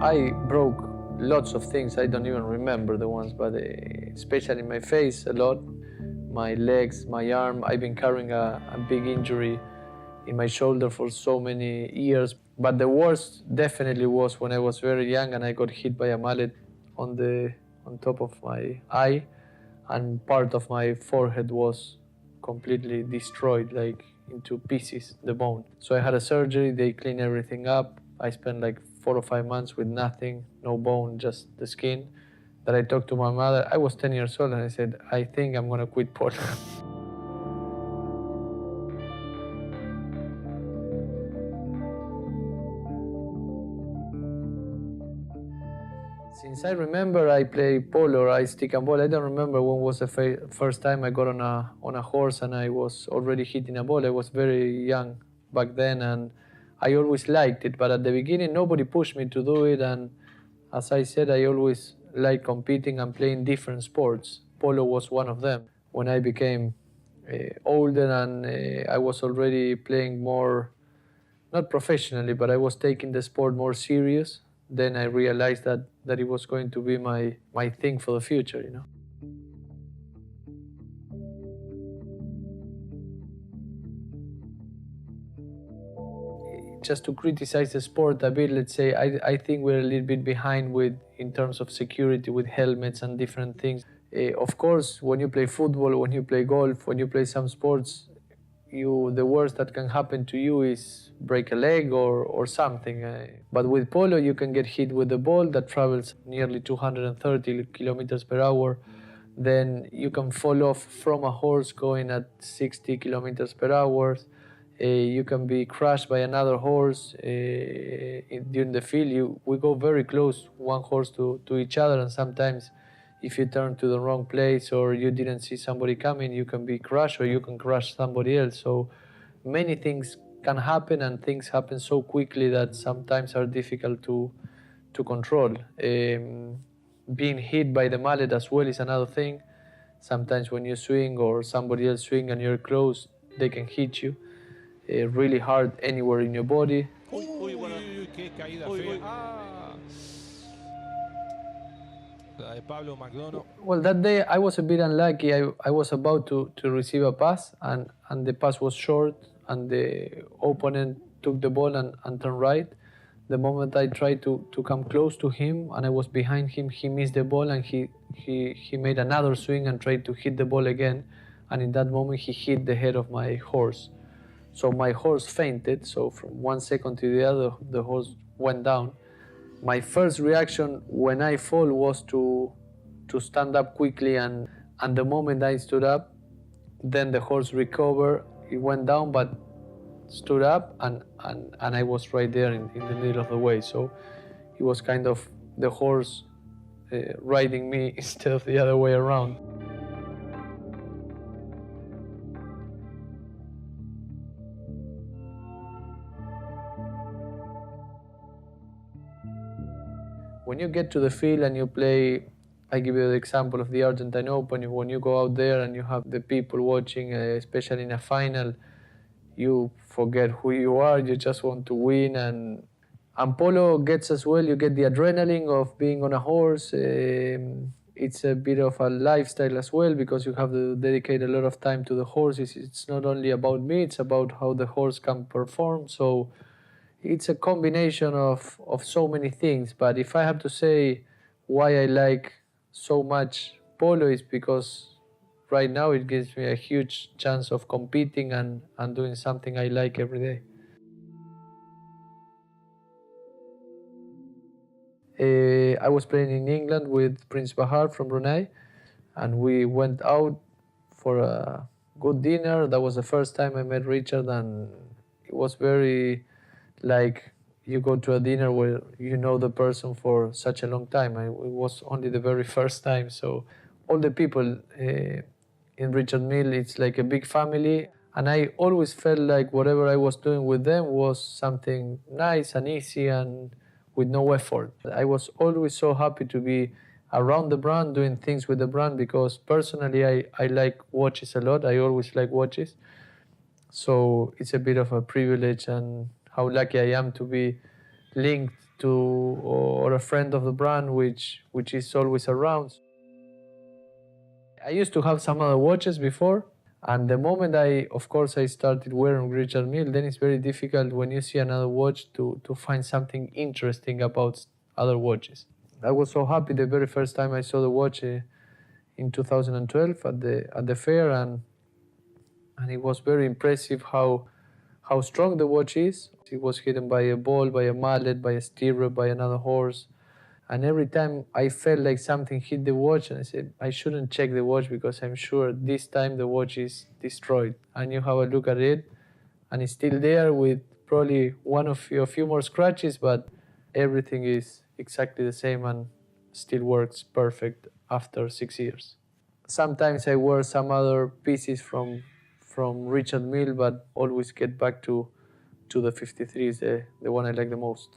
I broke lots of things. I don't even remember the ones, but especially my face a lot, my legs, my arm. I've been carrying a big injury in my shoulder for so many years. But the worst definitely was when I was very young and I got hit by a mallet on top of my eye, and part of my forehead was completely destroyed, like into pieces, the bone. So I had a surgery, they cleaned everything up. I spent like 4 or 5 months with nothing, no bone, just the skin. That I talked to my mother. I was 10 years old and I said, I think I'm gonna quit polo. Since I remember, I play polo, I stick and ball. I don't remember when was the first time I got on a horse and I was already hitting a ball. I was very young back then, and I always liked it. But at the beginning, nobody pushed me to do it. And as I said, I always liked competing and playing different sports. Polo was one of them. When I became older and I was already playing more, not professionally, but I was taking the sport more serious, then I realized that it was going to be my thing for the future, you know. Just to criticize the sport a bit, let's say, I think we're a little bit behind in terms of security with helmets and different things. Of course, when you play football, when you play golf, when you play some sports, the worst that can happen to you is break a leg or something. But with polo, you can get hit with the ball that travels nearly 230 kilometers per hour. Then you can fall off from a horse going at 60 kilometers per hour. You can be crushed by another horse during the field. We go very close, one horse to each other, and sometimes if you turn to the wrong place or you didn't see somebody coming, you can be crushed or you can crush somebody else. So many things can happen, and things happen so quickly that sometimes are difficult to control. Being hit by the mallet as well is another thing. Sometimes when you swing or somebody else swing and you're close, they can hit you really hard anywhere in your body. Qué caída fea. La de Pablo McDonough. Well, that day I was a bit unlucky. I was about to receive a pass, and the pass was short, and the opponent took the ball and turned right. The moment I tried to come close to him and I was behind him, he missed the ball and he made another swing and tried to hit the ball again. And in that moment, he hit the head of my horse. So my horse fainted. So from 1 second to the other, the horse went down. My first reaction when I fall was to stand up quickly, and the moment I stood up, then the horse recovered. It went down, but stood up, and I was right there in the middle of the way. So it was kind of the horse riding me instead of the other way around. When you get to the field and you play, I give you the example of the Argentine Open. When you go out there and you have the people watching, especially in a final, you forget who you are, you just want to win. And polo gets as well, you get the adrenaline of being on a horse. It's a bit of a lifestyle as well, because you have to dedicate a lot of time to the horse. It's not only about me, it's about how the horse can perform. So it's a combination of so many things. But if I have to say why I like so much polo, is because right now it gives me a huge chance of competing and doing something I like every day. I was playing in England with Prince Bahar from Brunei, and we went out for a good dinner. That was the first time I met Richard, and it was very like you go to a dinner where you know the person for such a long time. It was only the very first time. So all the people in Richard Mille, it's like a big family. And I always felt like whatever I was doing with them was something nice and easy and with no effort. I was always so happy to be around the brand, doing things with the brand, because personally I like watches a lot. I always like watches. So it's a bit of a privilege, and how lucky I am to be linked to or a friend of the brand which is always around. I used to have some other watches before, and the moment of course, I started wearing Richard Mille, then it's very difficult when you see another watch to find something interesting about other watches. I was so happy the very first time I saw the watch in 2012 at the fair, and it was very impressive how strong the watch is. It was hidden by a ball, by a mallet, by a stirrup, by another horse. And every time I felt like something hit the watch, and I said, I shouldn't check the watch because I'm sure this time the watch is destroyed. And you have a look at it, and it's still there with probably a few more scratches, but everything is exactly the same and still works perfect after 6 years. Sometimes I wear some other pieces from Richard Mille, but always get back to the 53 is the one I like the most.